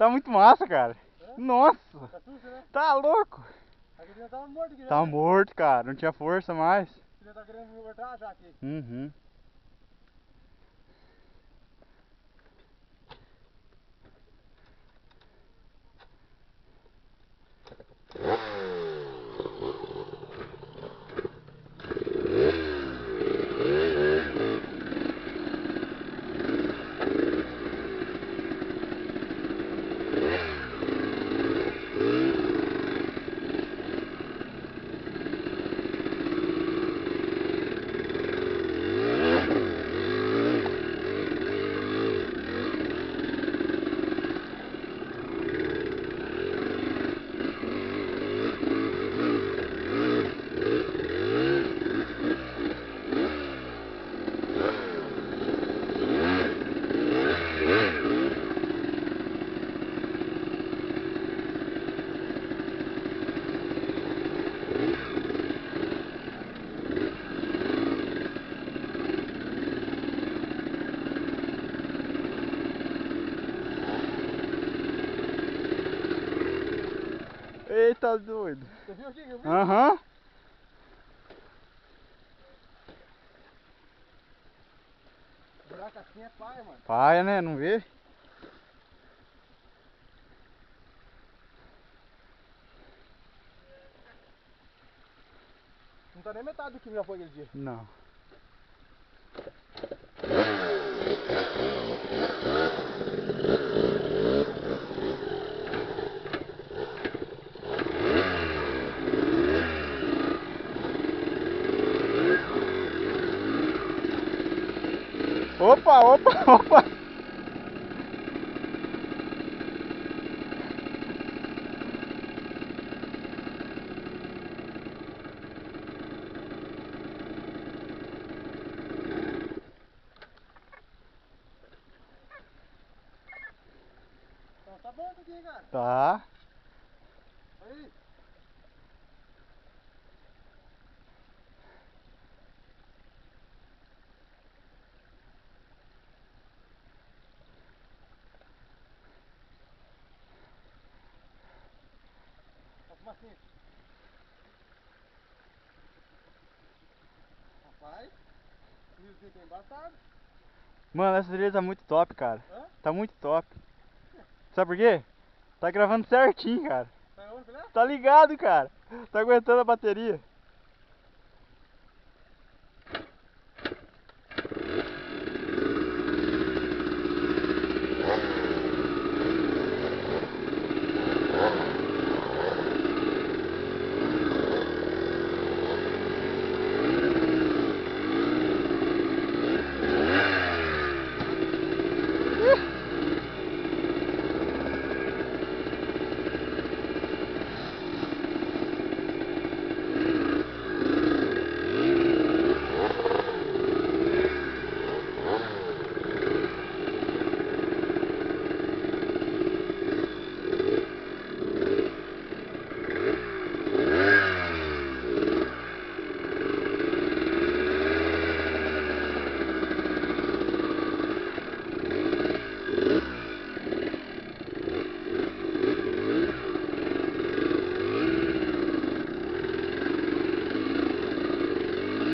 Tá muito massa, cara. É? Nossa, Tá sujo, né? tá louco. Aquele já tava morto aqui já. Tá Né? morto, cara. Não tinha força mais. Ele já tá querendo me cortar já aqui. Uhum. Eita doido. Você viu aqui que eu vi? Aham. Buraco assim é paia, mano. Paia, né? Não vê? Não tá nem metade do que já foi aquele dia. Não. Opa, opa, opa. Então tá bom isso aqui, cara. Tá. Aí. Tá fumacinha. Rapaz, o riozinho tá embaçado. Mano, essa trilha tá muito top, cara. Hã? Tá muito top. Sabe por quê? Tá gravando certinho, cara. Tá onde, filé? Tá ligado, cara. Tá aguentando a bateria.